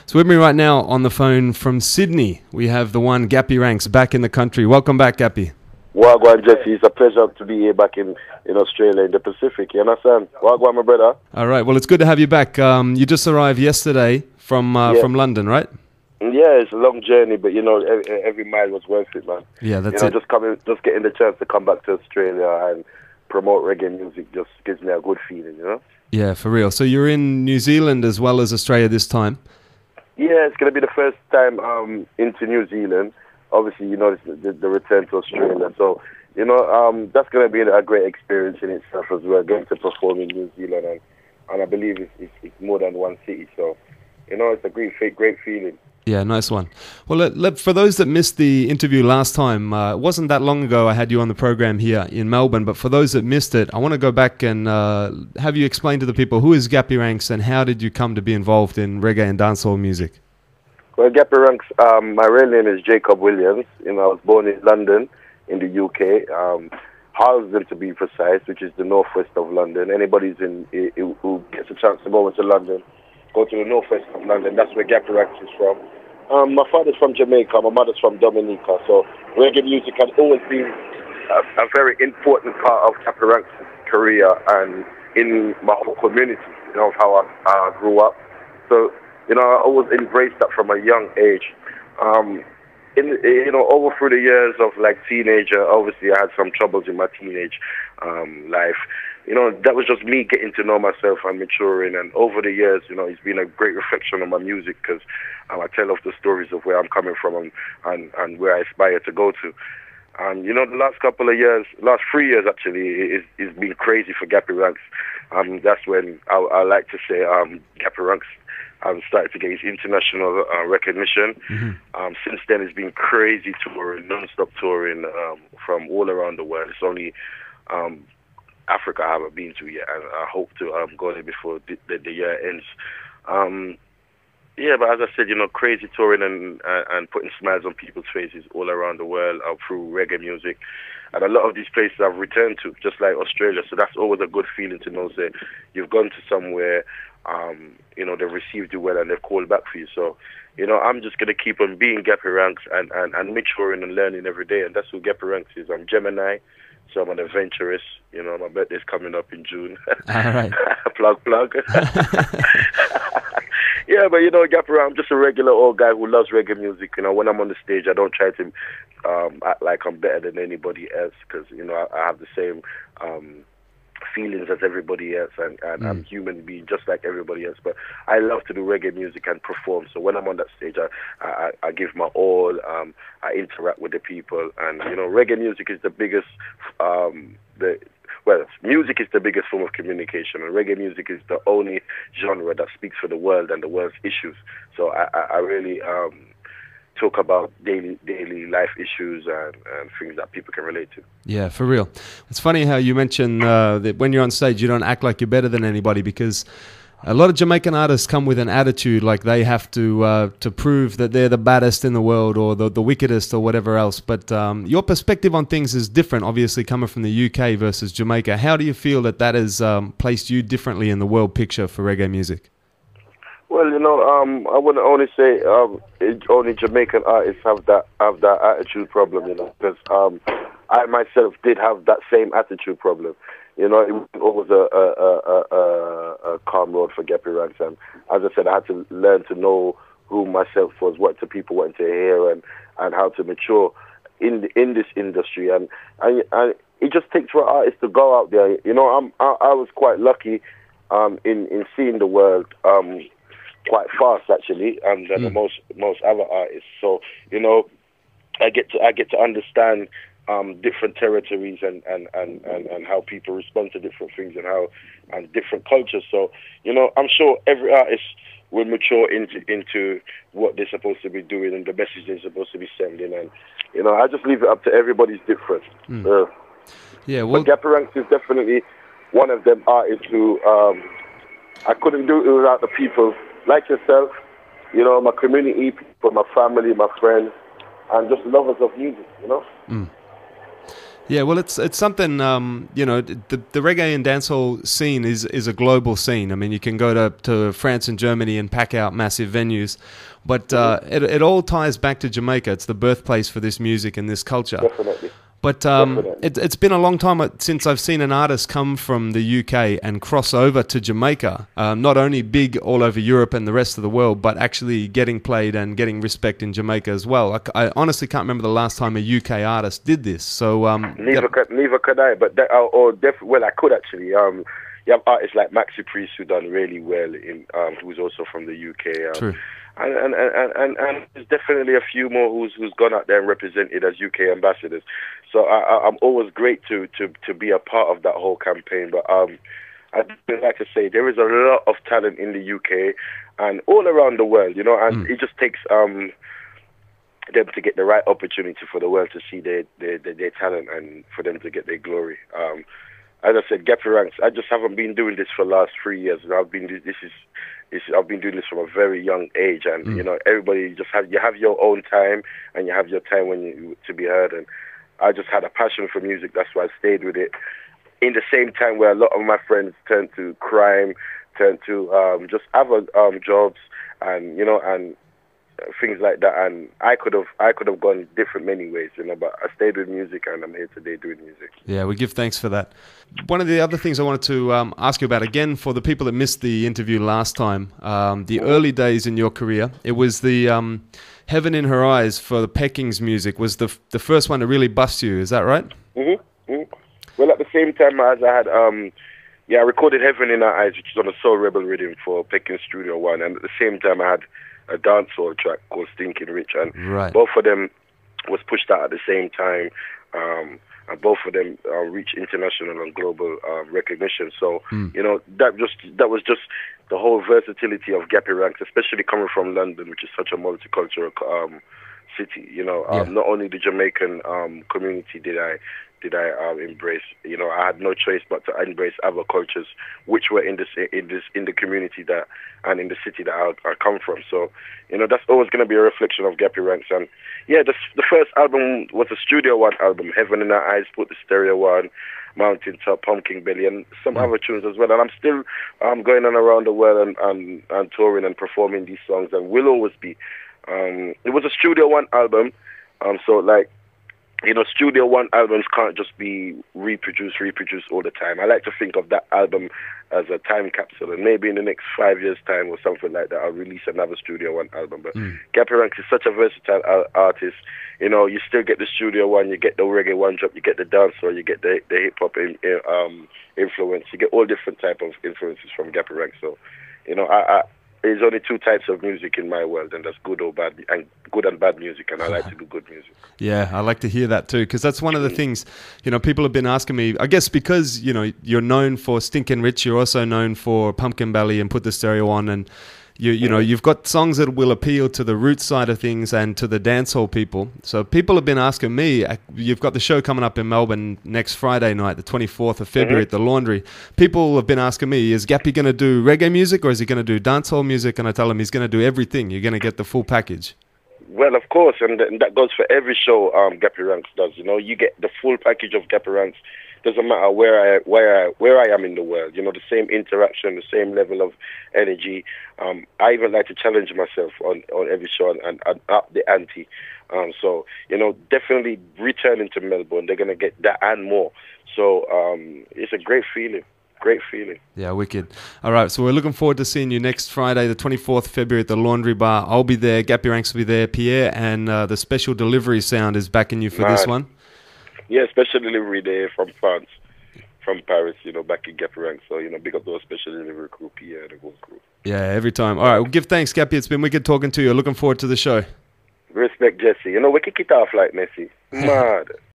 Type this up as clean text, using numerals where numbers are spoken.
So with me right now on the phone from Sydney, we have the one Gappy Ranks back in the country. Welcome back, Gappy. Wagwan, Jesse. It's a pleasure to be here back in Australia, in the Pacific. You understand? Wagwan, my brother. All right. Well, it's good to have you back. You just arrived yesterday from London, right? Yeah, it's a long journey, but every mile was worth it, man. Yeah, that's it. Just getting the chance to come back to Australia and promote reggae music just gives me a good feeling, Yeah, for real. So you're in New Zealand as well as Australia this time? Yeah, it's going to be the first time into New Zealand. Obviously, the return to Australia. So, that's going to be a great experience in itself as well, going to perform in New Zealand. And I believe it's more than one city. So, it's a great feeling. Yeah, nice one. Well, for those that missed the interview last time, it wasn't that long ago I had you on the program here in Melbourne, but for those that missed it, I want to go back and have you explain to the people who is Gappy Ranks and how did you come to be involved in reggae and dancehall music? Well, Gappy Ranks, my real name is Jacob Williams. I was born in London, in the UK, Harlesden to be precise, which is the northwest of London. Anybody who gets a chance to go into London, go to the northwest of London. That's where Gappy Ranks is from. My father's from Jamaica, my mother's from Dominica, so reggae music has always been a very important part of Gappy Ranks' career and in my whole community, of how I grew up. So, I always embraced that from a young age. Over through the years of teenager, obviously I had some troubles in my teenage life. That was just me getting to know myself and maturing. And over the years, it's been a great reflection on my music because I tell off the stories of where I'm coming from and where I aspire to go to. And, the last couple of years, last 3 years actually, is been crazy for Gappy Ranks. That's when I like to say Gappy Ranks started to get his international recognition. Mm-hmm. Since then, it's been crazy touring, non-stop touring from all around the world. It's only Africa I haven't been to yet, and I hope to go there before the year ends. But as I said, crazy touring and putting smiles on people's faces all around the world through reggae music. And a lot of these places I've returned to, just like Australia. So that's always a good feeling to know that you've gone to somewhere, they've received you well and they've called back for you. So, I'm just going to keep on being Gappy Ranks and maturing and learning every day. And that's who Gappy Ranks is. I'm Gemini, so I'm an adventurous. My birthday's coming up in June. All right. plug. Yeah, but Gappy Ranks, I'm just a regular old guy who loves reggae music. When I'm on the stage, I don't try to act like I'm better than anybody else because, I have the same feelings as everybody else and I'm human being just like everybody else. But I love to do reggae music and perform. So when I'm on that stage, I give my all. I interact with the people. And, reggae music is the biggest... music is the biggest form of communication, and reggae music is the only genre that speaks for the world and the world's issues. So I really talk about daily life issues and things that people can relate to. Yeah, for real. It's funny how you mention that when you're on stage, you don't act like you're better than anybody because a lot of Jamaican artists come with an attitude like they have to prove that they're the baddest in the world or the wickedest or whatever else. But your perspective on things is different, obviously, coming from the UK versus Jamaica. How do you feel that has placed you differently in the world picture for reggae music? Well, I wouldn't only say only Jamaican artists have that attitude problem, because I myself did have that same attitude problem. It was always a calm road for Gappy Ranks, and as I said, I had to learn to know who myself was, what the people wanted to hear, and how to mature in this industry. And it just takes for artists to go out there. I was quite lucky in seeing the world quite fast actually, than most other artists. So I get to understand different territories and how people respond to different things and different cultures. So I'm sure every artist will mature into what they're supposed to be doing and the message they're supposed to be sending. And I just leave it up to everybody's different. Yeah, well, but Gappy Ranks is definitely one of them artists who I couldn't do it without the people like yourself, my community, people, my family, my friends, and just lovers of music, Yeah, well, it's something, the reggae and dancehall scene is a global scene. I mean, you can go to France and Germany and pack out massive venues, but it all ties back to Jamaica. It's the birthplace for this music and this culture. Definitely. But it's been a long time since I've seen an artist come from the UK and cross over to Jamaica, not only big all over Europe and the rest of the world, but actually getting played and getting respect in Jamaica as well. I honestly can't remember the last time a UK artist did this. So neither could I, but I could actually. You have artists like Maxi Priest who done really well who's also from the UK. True. And there's definitely a few more who's gone out there and represented as UK ambassadors. So I'm always great to be a part of that whole campaign. But I'd like to say there is a lot of talent in the UK and all around the world, and it just takes them to get the right opportunity for the world to see their talent and for them to get their glory. As I said, Gappy Ranks, I just haven't been doing this for the last 3 years. I've been doing this from a very young age, and everybody you have your own time, and you have your time to be heard. And I just had a passion for music. That's why I stayed with it. In the same time where a lot of my friends turned to crime, turned to just other jobs, and things like that. And I could have gone different many ways, but I stayed with music, and I'm here today doing music. Yeah, we give thanks for that. One of the other things I wanted to ask you about, again, for the people that missed the interview last time, the early days in your career, it was the Heaven in Her Eyes for the Pecking's music was the first one to really bust you. Is that right? Mm-hmm. Mm-hmm. Well, at the same time as I had, I recorded Heaven in Her Eyes, which is on a Soul Rebel rhythm for Peking Studio One, and at the same time I had a dancehall track called Stinking Rich, and both of them was pushed out at the same time, and both of them reached international and global recognition. So that was just the whole versatility of Gappy Ranks, especially coming from London, which is such a multicultural city. Not only the Jamaican community did I embrace. I had no choice but to embrace other cultures, which were in the community and in the city that I come from. So, that's always going to be a reflection of Gappy Ranks. And the first album was a Studio One album, Heaven in Our Eyes, Put the Stereo One, Mountain Top, Pumpkin Belly, and some other tunes as well. And I'm still going on around the world and touring and performing these songs, and will always be. It was a Studio One album, Studio One albums can't just be reproduced all the time. I like to think of that album as a time capsule, and maybe in the next 5 years' time or something like that, I'll release another Studio One album. But Gappy Ranks is such a versatile artist. You still get the Studio One, you get the reggae one drop, you get the dancehall, you get the hip hop influence, you get all different type of influences from Gappy Ranks. So, there's only two types of music in my world, and that's good or bad, and good and bad music, and I like to do good music. Yeah, I like to hear that too, because that's one of the things, people have been asking me, I guess because, you're known for Stinkin' Rich, you're also known for Pumpkin Belly and Put the Stereo On, and you've got songs that will appeal to the roots side of things and to the dancehall people. So people have been asking me, you've got the show coming up in Melbourne next Friday night, the 24th of February at the Laundry. People have been asking me, is Gappy going to do reggae music or is he going to do dancehall music? And I tell him he's going to do everything. You're going to get the full package. Well, of course, and that goes for every show Gappy Ranks does. You get the full package of Gappy Ranks. Doesn't matter where I am in the world. The same interaction, the same level of energy. I even like to challenge myself on every show and up the ante. So definitely returning to Melbourne, they're gonna get that and more. So it's a great feeling. Great feeling. Yeah, wicked. All right, so we're looking forward to seeing you next Friday, the 24th of February at the Laundry Bar. I'll be there, Gappy Ranks will be there, Pierre, and the special delivery sound is backing you for this one. Yeah, special delivery there from France, from Paris, back in Gappy Ranks. So, big up those special delivery crew, Pierre and the whole crew. Yeah, every time. All right, well, give thanks, Gappy. It's been wicked talking to you. Looking forward to the show. Respect, Jesse. We kick it off like Messi. Mad.